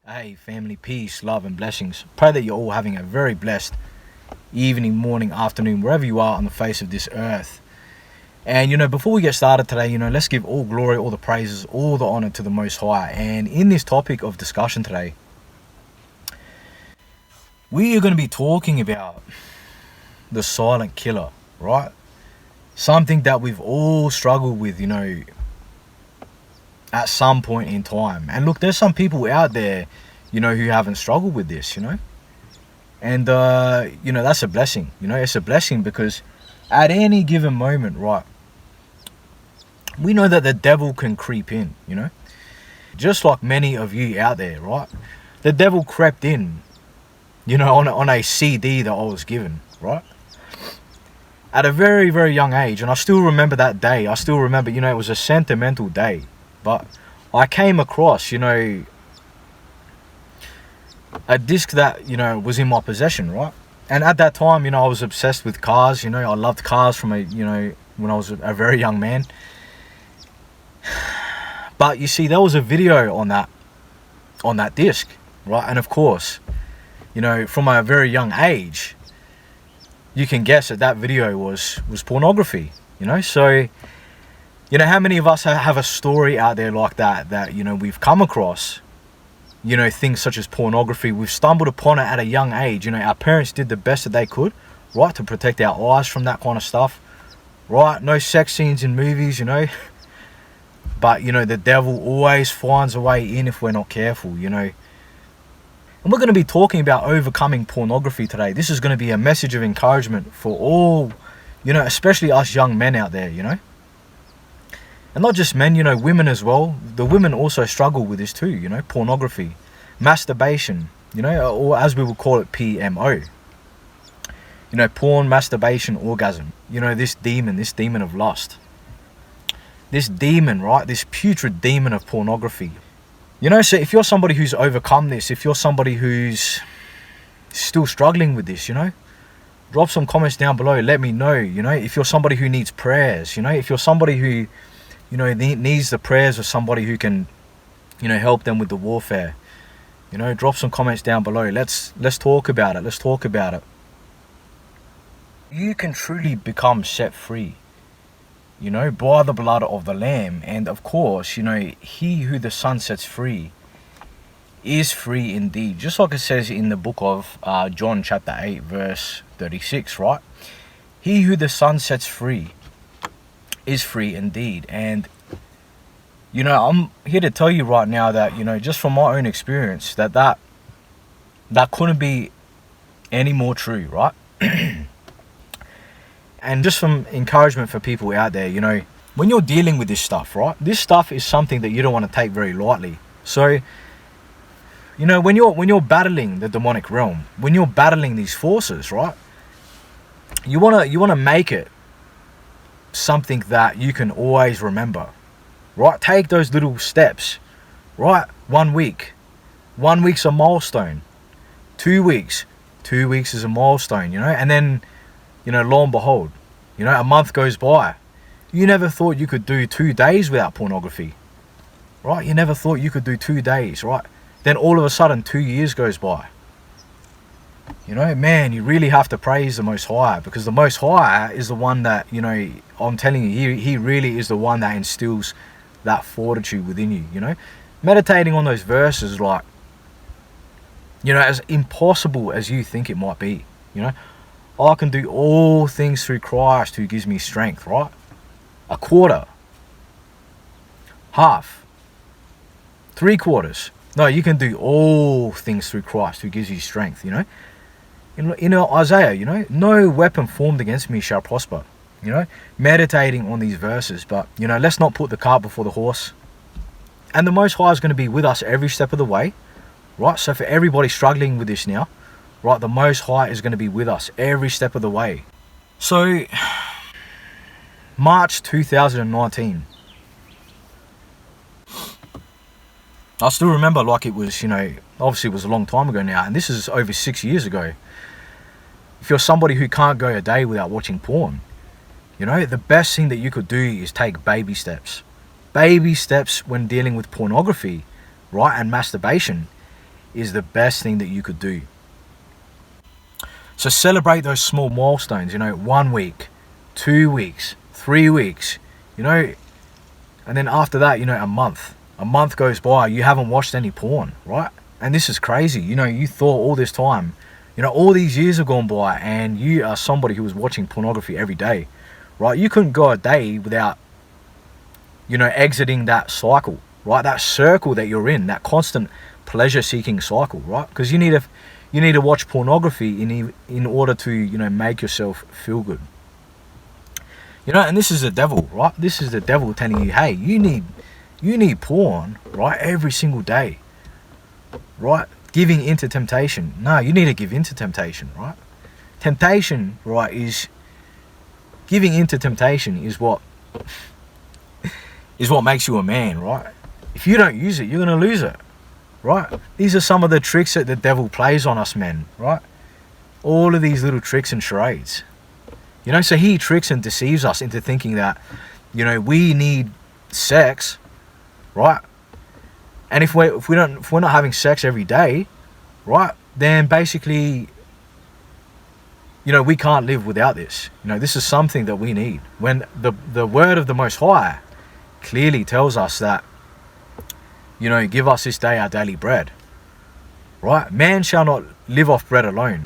Hey, family, peace, love, and blessings. Pray that you're all having a very blessed evening, morning, afternoon, wherever you are on the face of this earth. And before we get started today, let's give all glory, all the praises, all the honor to the Most High. And in this topic of discussion today, we are going to be talking about the silent killer, right? Something that we've all struggled with, at some point in time. And look, there's some people out there, who haven't struggled with this, and that's a blessing. It's a blessing because at any given moment, right, we know that the devil can creep in, just like many of you out there, right? The devil crept in, on a CD that I was given, right, at a very, very young age. And I still remember that day. I still remember, it was a sentimental day. But I came across, a disc that, was in my possession, right? And at that time, I was obsessed with cars. I loved cars from when I was a very young man. But you see, there was a video on that disc, right? And of course, from a very young age, you can guess that video was pornography, So, how many of us have a story out there like that, we've come across, things such as pornography. We've stumbled upon it at a young age. Our parents did the best that they could, right, to protect our eyes from that kind of stuff, right? No sex scenes in movies, But, the devil always finds a way in if we're not careful, And we're going to be talking about overcoming pornography today. This is going to be a message of encouragement for all, especially us young men out there, And not just men, women as well. The women also struggle with this too, pornography, masturbation, or as we would call it, PMO. Porn, masturbation, orgasm. This demon of lust. This demon, right? This putrid demon of pornography. So if you're somebody who's overcome this, if you're somebody who's still struggling with this, drop some comments down below. Let me know, if you're somebody who needs prayers, if you're somebody who needs the prayers of somebody who can, help them with the warfare. Drop some comments down below. Let's talk about it. Let's talk about it. You can truly become set free, by the blood of the Lamb. And of course, he who the Son sets free is free indeed. Just like it says in the book of John chapter 8, verse 36, right? He who the Son sets free is free indeed. And I'm here to tell you right now that just from my own experience that couldn't be any more true, right? And just some encouragement for people out there, when you're dealing with this stuff, right, this stuff is something that you don't want to take very lightly. So when you're battling the demonic realm, when you're battling these forces, right, you want to make it something that you can always remember, right? Take those little steps, right? 1 week, 1 week's a milestone. 2 weeks, 2 weeks is a milestone, and then lo and behold, a month goes by. You never thought you could do 2 days without pornography, right? You never thought you could do 2 days, right? Then all of a sudden 2 years goes by. Man, you really have to praise the Most High, because the Most High is the one that, I'm telling you, he really is the one that instills that fortitude within you, Meditating on those verses, like, as impossible as you think it might be, I can do all things through Christ who gives me strength, right? A quarter, half, 3/4. No, you can do all things through Christ who gives you strength, In Isaiah, no weapon formed against me shall prosper. Meditating on these verses. But, let's not put the cart before the horse. And the Most High is going to be with us every step of the way, right? So for everybody struggling with this now, right, the Most High is going to be with us every step of the way. So, March 2019. I still remember like it was, obviously it was a long time ago now. And this is over 6 years ago. If you're somebody who can't go a day without watching porn, the best thing that you could do is take baby steps. Baby steps when dealing with pornography, right, and masturbation, is the best thing that you could do. So celebrate those small milestones, 1 week, 2 weeks, 3 weeks, and then after that, a month. A month goes by, you haven't watched any porn, right? And this is crazy. You thought all this time, all these years have gone by and you are somebody who was watching pornography every day, right? You couldn't go a day without, exiting that cycle, right? That circle that you're in, that constant pleasure-seeking cycle, right? Because you need to watch pornography in order to, make yourself feel good. And this is the devil, right? This is the devil telling you, hey, you need porn, right? Every single day, right? Giving into temptation. No, you need to give into temptation, right? Temptation, right, is giving into temptation is what makes you a man, right? If you don't use it, you're going to lose it, right? These are some of the tricks that the devil plays on us men, right? All of these little tricks and charades. So he tricks and deceives us into thinking that, we need sex, right? And if we're not having sex every day, right, then basically, we can't live without this. This is something that we need. When the word of the Most High clearly tells us that, give us this day our daily bread, right? Man shall not live off bread alone.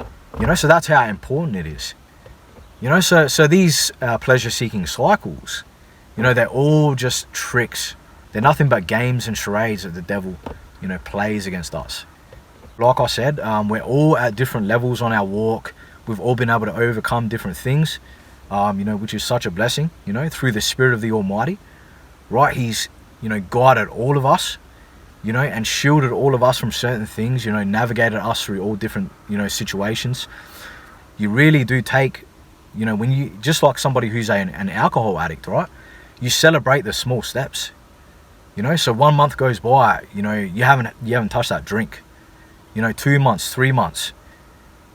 So that's how important it is. So these pleasure-seeking cycles, they're all just tricks. They're nothing but games and charades that the devil, plays against us. Like I said, we're all at different levels on our walk. We've all been able to overcome different things, which is such a blessing, through the Spirit of the Almighty, right? He's, guided all of us, and shielded all of us from certain things, navigated us through all different, situations. You really do take, when you, just like somebody who's an alcohol addict, right? You celebrate the small steps, so 1 month goes by, you haven't touched that drink, 2 months, 3 months,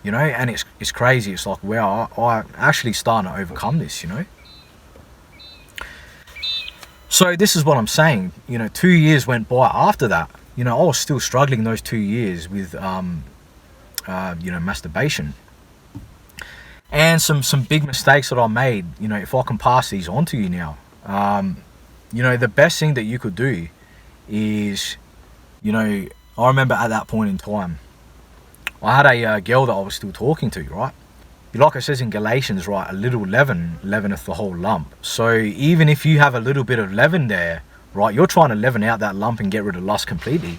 and it's crazy. It's like, wow, I actually starting to overcome this, So this is what I'm saying, 2 years went by after that, I was still struggling those 2 years with, masturbation. And some big mistakes that I made, if I can pass these on to you now. The best thing that you could do is, I remember at that point in time, I had a girl that I was still talking to, right? Like it says in Galatians, right, a little leaven leaveneth the whole lump. So even if you have a little bit of leaven there, right, you're trying to leaven out that lump and get rid of lust completely.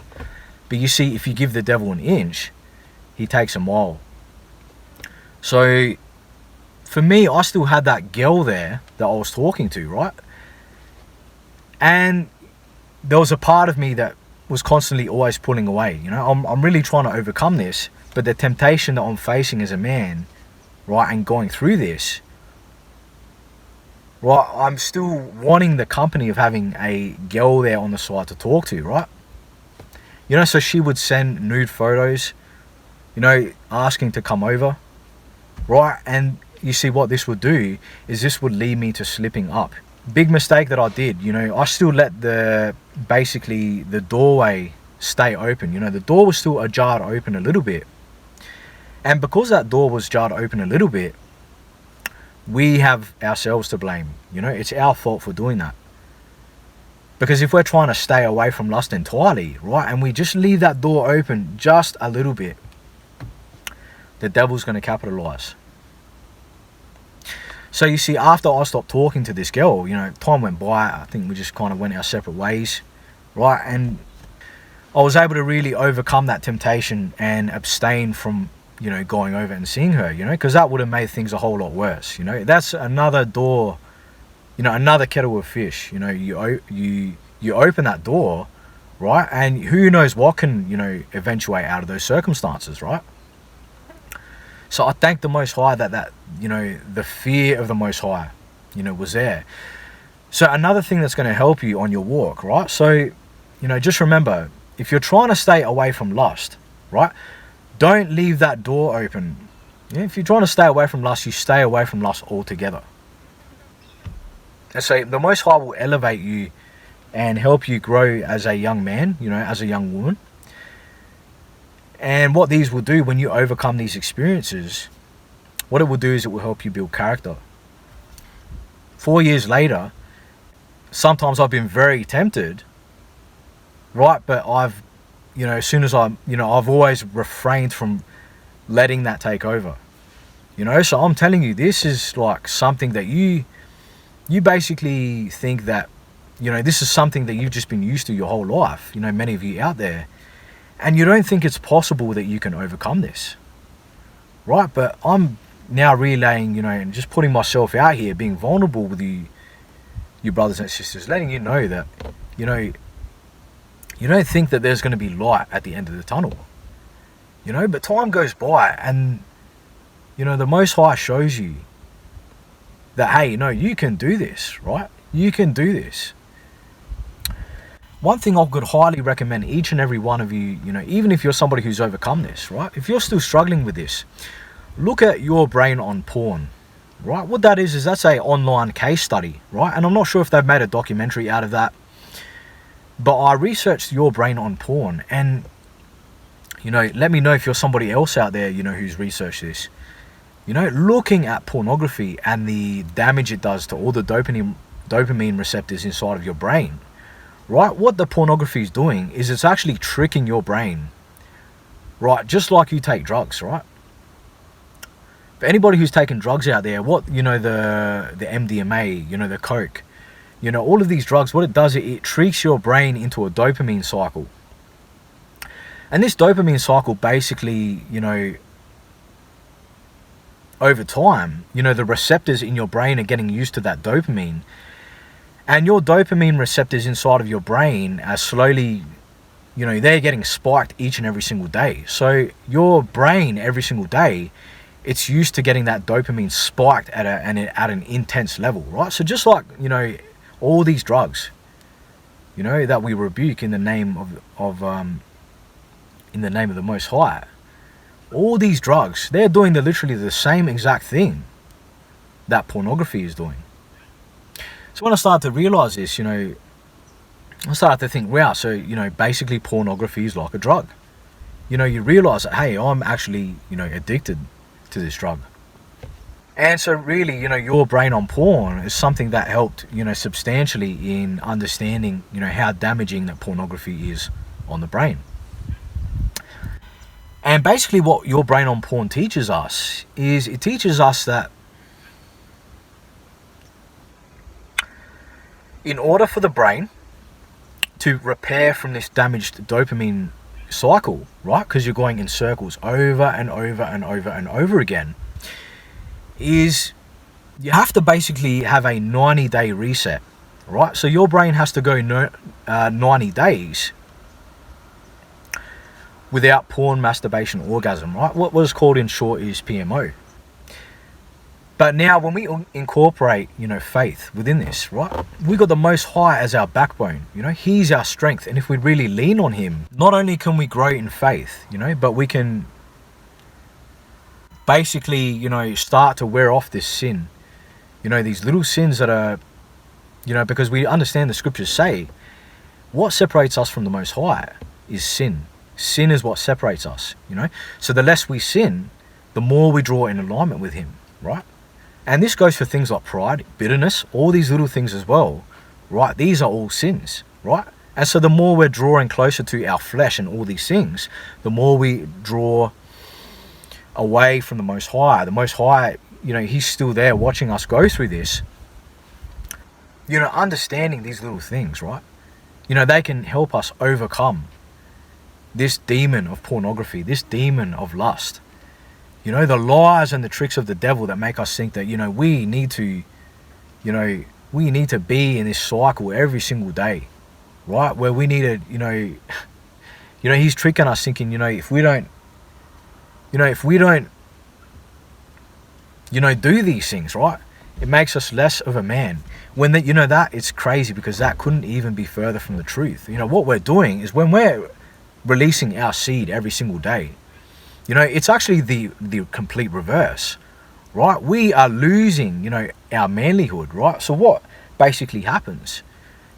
But you see, if you give the devil an inch, he takes a mile. So for me, I still had that girl there that I was talking to, right? And there was a part of me that was constantly always pulling away. I'm really trying to overcome this, but the temptation that I'm facing as a man, right, and going through this, right, I'm still wanting the company of having a girl there on the side to talk to, right? So she would send nude photos, asking to come over, right? And you see what this would do is this would lead me to slipping up. Big mistake that I did, I still let the doorway stay open. The door was still ajar open a little bit. And because that door was jarred open a little bit, we have ourselves to blame. It's our fault for doing that. Because if we're trying to stay away from lust entirely, right, and we just leave that door open just a little bit, the devil's going to capitalize. So you see, after I stopped talking to this girl, time went by. I think we just kind of went our separate ways, right? And I was able to really overcome that temptation and abstain from, going over and seeing her, because that would have made things a whole lot worse. That's another door, another kettle of fish. You open that door, right? And who knows what can, eventuate out of those circumstances, right? So I thank the Most High that the fear of the Most High, was there. So another thing that's going to help you on your walk, right? So, just remember, if you're trying to stay away from lust, right, don't leave that door open. If you're trying to stay away from lust, you stay away from lust altogether. And so the Most High will elevate you and help you grow as a young man, as a young woman. And what these will do when you overcome these experiences, what it will do is it will help you build character. 4 years later, sometimes I've been very tempted, right? But I've, as soon as I've always refrained from letting that take over. So I'm telling you, this is like something that you basically think that, this is something that you've just been used to your whole life, many of you out there. And you don't think it's possible that you can overcome this, right? But I'm now relaying, and just putting myself out here, being vulnerable with you brothers and sisters, letting you know that, you don't think that there's going to be light at the end of the tunnel, but time goes by and, the Most High shows you that, hey, you can do this, right? You can do this. One thing I could highly recommend each and every one of you, even if you're somebody who's overcome this, right? If you're still struggling with this, look at Your Brain on Porn, right? What that is that's a online case study, right? And I'm not sure if they've made a documentary out of that, but I researched Your Brain on Porn, and, let me know if you're somebody else out there, who's researched this. Looking at pornography and the damage it does to all the dopamine receptors inside of your brain, right? What the pornography is doing is it's actually tricking your brain, right? Just like you take drugs, right? For anybody who's taken drugs out there, what, the MDMA, the coke, all of these drugs, what it does, it tricks your brain into a dopamine cycle. And this dopamine cycle basically, over time, the receptors in your brain are getting used to that dopamine. And your dopamine receptors inside of your brain are slowly, they're getting spiked each and every single day. So your brain every single day, it's used to getting that dopamine spiked at an intense level, right? So just like, all these drugs, that we rebuke in the name of the Most High, all these drugs, they're doing literally the same exact thing that pornography is doing. So when I started to realize this, I started to think, wow, so, basically pornography is like a drug. You realize that, hey, I'm actually, addicted to this drug. And so really, Your Brain on Porn is something that helped, substantially in understanding, how damaging that pornography is on the brain. And basically what Your Brain on Porn teaches us is it teaches us that in order for the brain to repair from this damaged dopamine cycle, right, because you're going in circles over and over and over and over again, is you have to basically have a 90-day reset, right? So your brain has to go 90 days without porn, masturbation, orgasm, right? What was called in short is PMO. But now when we incorporate, faith within this, right? We got the Most High as our backbone, He's our strength. And if we really lean on Him, not only can we grow in faith, but we can basically, start to wear off this sin. These little sins that are, because we understand the scriptures say, what separates us from the Most High is sin. Sin is what separates us, So the less we sin, the more we draw in alignment with Him, right? And this goes for things like pride, bitterness, all these little things as well, right? These are all sins, right? And so the more we're drawing closer to our flesh and all these things, the more we draw away from the Most High. The Most High, He's still there watching us go through this. Understanding these little things, right? They can help us overcome this demon of pornography, this demon of lust. The lies and the tricks of the devil that make us think that, we need to be in this cycle every single day, right? Where we need to, he's tricking us thinking, if we don't, do these things, right? It makes us less of a man. When that it's crazy, because that couldn't even be further from the truth. What we're doing is when we're releasing our seed every single day, it's actually the complete reverse, right? We are losing, our manlyhood, right? So what basically happens,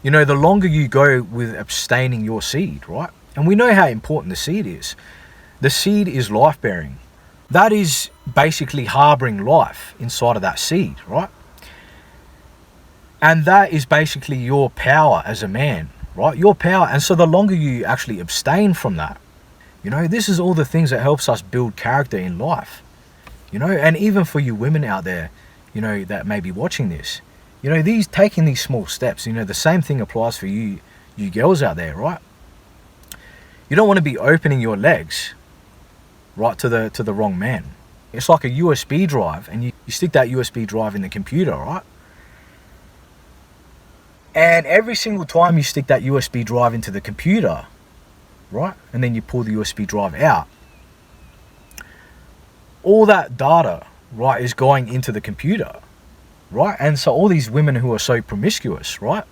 the longer you go with abstaining your seed, right? And we know how important the seed is. The seed is life-bearing. That is basically harboring life inside of that seed, right? And that is basically your power as a man, right? Your power. And so the longer you actually abstain from that, this is all the things that helps us build character in life, and even for you women out there, that may be watching this, taking these small steps, the same thing applies for you girls out there, right? You don't want to be opening your legs, right, to the wrong man. It's like a USB drive, and you stick that USB drive in the computer, right? And every single time you stick that USB drive into the computer, right, and then you pull the USB drive out, all that data, right, is going into the computer, right? And so all these women who are so promiscuous, right,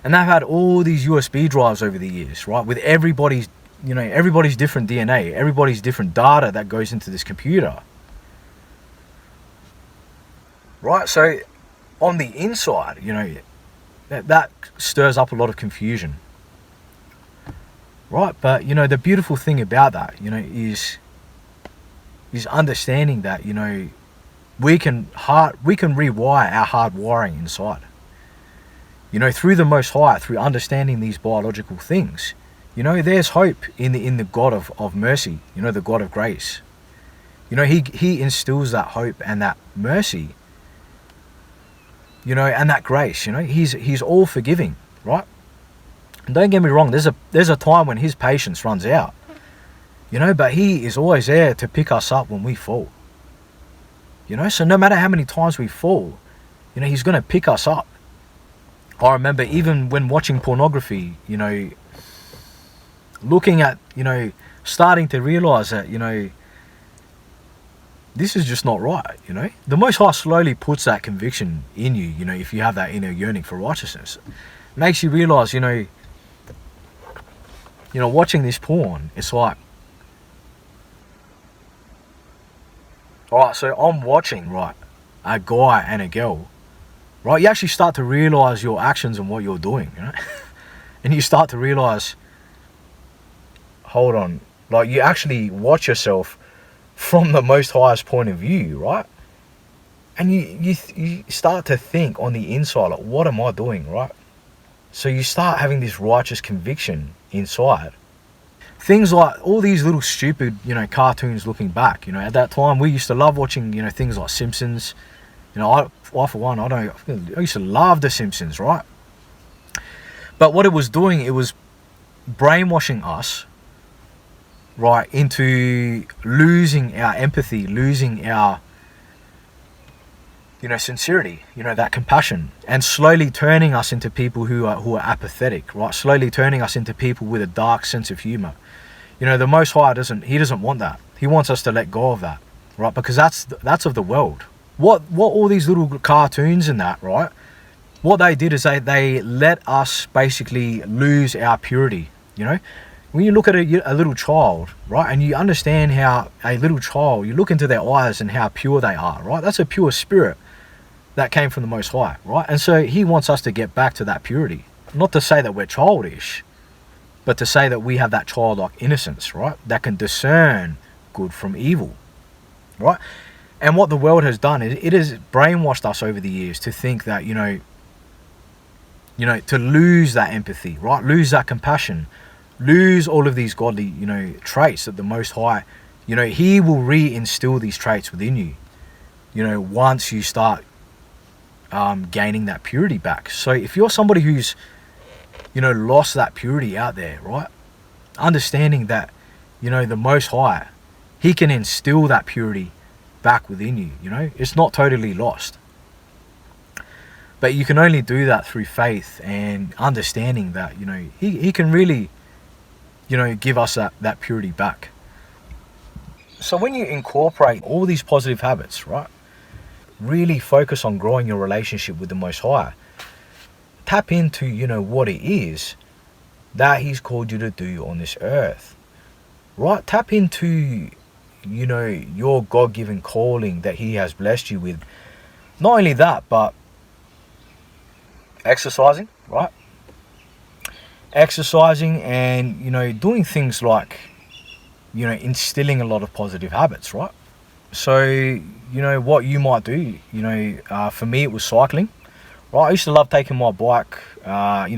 and they've had all these USB drives over the years, right, with everybody's different DNA, everybody's different data that goes into this computer, right? So on the inside, that stirs up a lot of confusion, right? But the beautiful thing about that, is understanding that we can rewire our hard wiring inside, through the Most High, through understanding these biological things. There's hope in the God of mercy, the God of grace. He instills that hope and that mercy, and that grace. He's all forgiving, right? And don't get me wrong, there's a time when his patience runs out, but he is always there to pick us up when we fall. So no matter how many times we fall, he's going to pick us up. I remember even when watching pornography, looking at, starting to realize that, this is just not right, The Most High slowly puts that conviction in you, if you have that inner yearning for righteousness. Makes you realize, watching this porn, it's like, alright, so I'm watching, right, a guy and a girl, right? You actually start to realize your actions and what you're doing, and you start to realize, hold on, like you actually watch yourself from the Most Highest point of view, right? And you start to think on the inside, like, what am I doing, right? So you start having this righteous conviction inside. Things like all these little stupid, cartoons looking back, at that time we used to love watching, things like Simpsons. I for one, I used to love the Simpsons, right? But what it was doing, it was brainwashing us, right, into losing our empathy, losing our, sincerity, that compassion, and slowly turning us into people who are apathetic, right? Slowly turning us into people with a dark sense of humor. The Most High doesn't want that. He wants us to let go of that, right? Because that's of the world. What all these little cartoons and that, right? What they did is they let us basically lose our purity, When you look at a little child, right, and you understand how a little child, you look into their eyes and how pure they are, right? That's a pure spirit that came from the Most High, right? And so he wants us to get back to that purity. Not to say that we're childish, but to say that we have that childlike innocence, right? That can discern good from evil, right? And what the world has done is it has brainwashed us over the years to think that, to lose that empathy, right? Lose that compassion, lose all of these godly, traits that the Most High, he will reinstill these traits within you, once you start gaining that purity back. So if you're somebody who's, lost that purity out there, right? Understanding that, the Most High, he can instill that purity back within you, It's not totally lost. But you can only do that through faith and understanding that, he can really, give us that purity back. So when you incorporate all these positive habits, right? Really focus on growing your relationship with the Most High. Tap into, what it is that he's called you to do on this earth. Right? Tap into, your God-given calling that he has blessed you with. Not only that, but exercising, right? Exercising and, doing things like, instilling a lot of positive habits, right? So, what you might do, for me, it was cycling, right? I used to love taking my bike,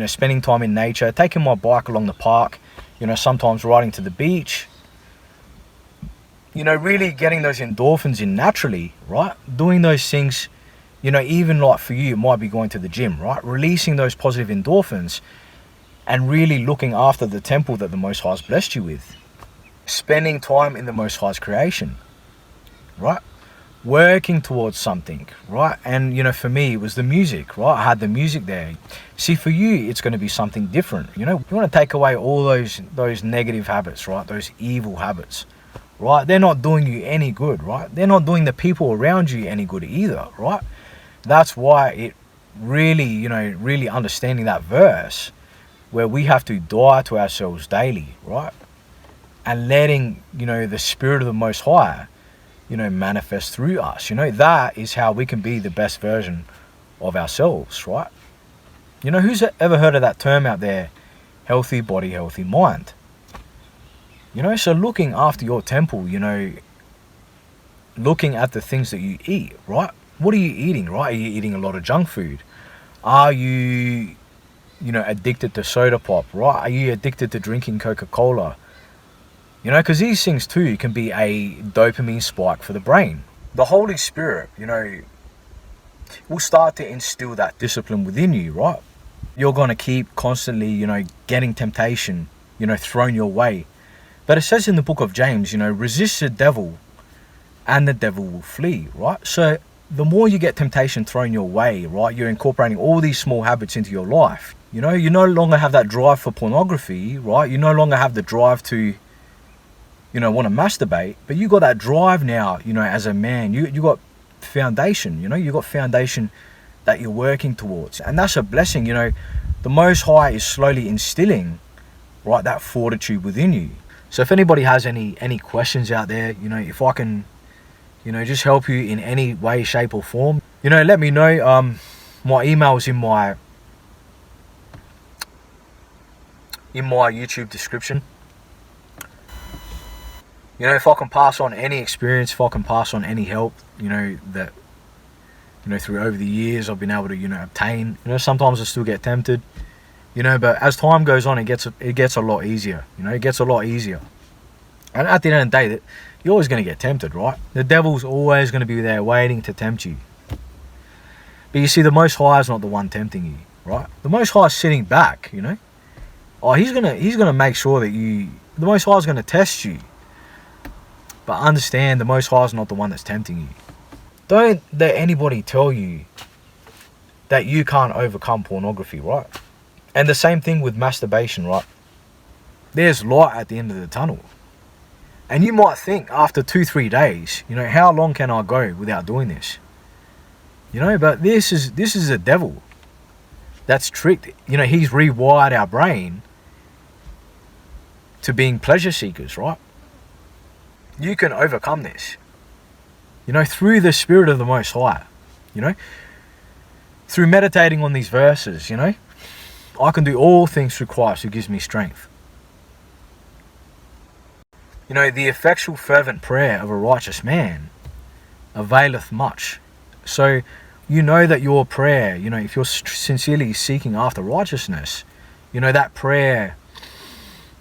spending time in nature, taking my bike along the park, sometimes riding to the beach, really getting those endorphins in naturally, right? Doing those things, even like for you, it might be going to the gym, right? Releasing those positive endorphins and really looking after the temple that the Most High has blessed you with. Spending time in the Most High's creation, right? Working towards something, right? And for me, it was the music, right? I had the music there. See, for you, it's going to be something different. You want to take away all those negative habits, right? Those evil habits, right? They're not doing you any good, right? They're not doing the people around you any good either, right? That's why it really, really understanding that verse where we have to die to ourselves daily, right? And letting, the Spirit of the Most High, manifest through us. That is how we can be the best version of ourselves, right? Who's ever heard of that term out there? Healthy body, healthy mind. So looking after your temple, looking at the things that you eat, right? What are you eating, right? Are you eating a lot of junk food? Are you, addicted to soda pop, right? Are you addicted to drinking Coca-Cola? Because these things too can be a dopamine spike for the brain. The Holy Spirit, will start to instill that discipline within you, right? You're going to keep constantly, getting temptation, thrown your way. But it says in the book of James, resist the devil and the devil will flee, right? So the more you get temptation thrown your way, right, you're incorporating all these small habits into your life. You no longer have that drive for pornography, right? You no longer have the drive to want to masturbate, but you got that drive now, as a man. You got foundation, you got foundation that you're working towards. And that's a blessing, the Most High is slowly instilling, right, that fortitude within you. So if anybody has any questions out there, if I can, just help you in any way, shape or form, let me know. My email is in my YouTube description. If I can pass on any experience, if I can pass on any help, that, through over the years I've been able to, obtain. Sometimes I still get tempted, but as time goes on, it gets a lot easier. It gets a lot easier. And at the end of the day, you're always going to get tempted, right? The devil's always going to be there waiting to tempt you. But you see, the Most High is not the one tempting you, right? The Most High is sitting back, Oh, he's gonna make sure that the Most High is going to test you. But understand, the Most High is not the one that's tempting you. Don't let anybody tell you that you can't overcome pornography, right? And the same thing with masturbation, right? There's light at the end of the tunnel. And you might think after 2-3 days, how long can I go without doing this? But this is the devil that's tricked. He's rewired our brain to being pleasure seekers, right? You can overcome this, through the Spirit of the Most High, through meditating on these verses, I can do all things through Christ who gives me strength. The effectual fervent prayer of a righteous man availeth much. So, that your prayer, if you're sincerely seeking after righteousness, that prayer,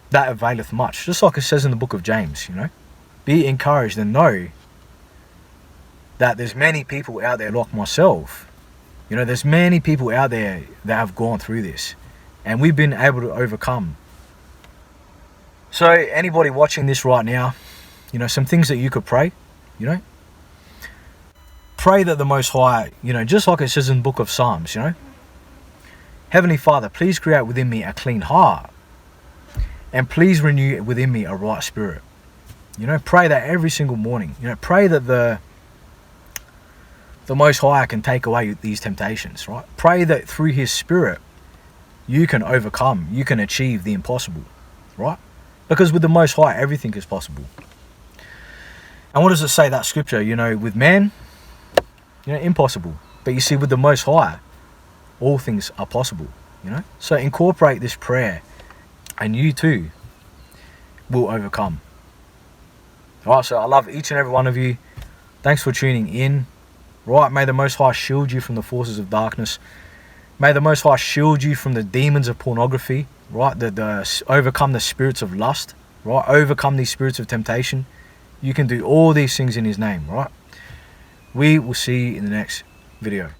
that availeth much. Just like it says in the book of James, Be encouraged and know that there's many people out there like myself. There's many people out there that have gone through this. And we've been able to overcome. So anybody watching this right now, some things that you could pray, Pray that the Most High, just like it says in the book of Psalms, Heavenly Father, please create within me a clean heart. And please renew within me a right spirit. Pray that every single morning. Pray that the Most High can take away these temptations, right? Pray that through His Spirit, you can overcome, you can achieve the impossible, right? Because with the Most High, everything is possible. And what does it say, that scripture? With man, impossible. But you see, with the Most High, all things are possible, So incorporate this prayer, and you too will overcome. Right, so I love each and every one of you. Thanks for tuning in. Right, may the Most High shield you from the forces of darkness. May the Most High shield you from the demons of pornography. Right, overcome the spirits of lust. Right, overcome these spirits of temptation. You can do all these things in His name. Right. We will see you in the next video.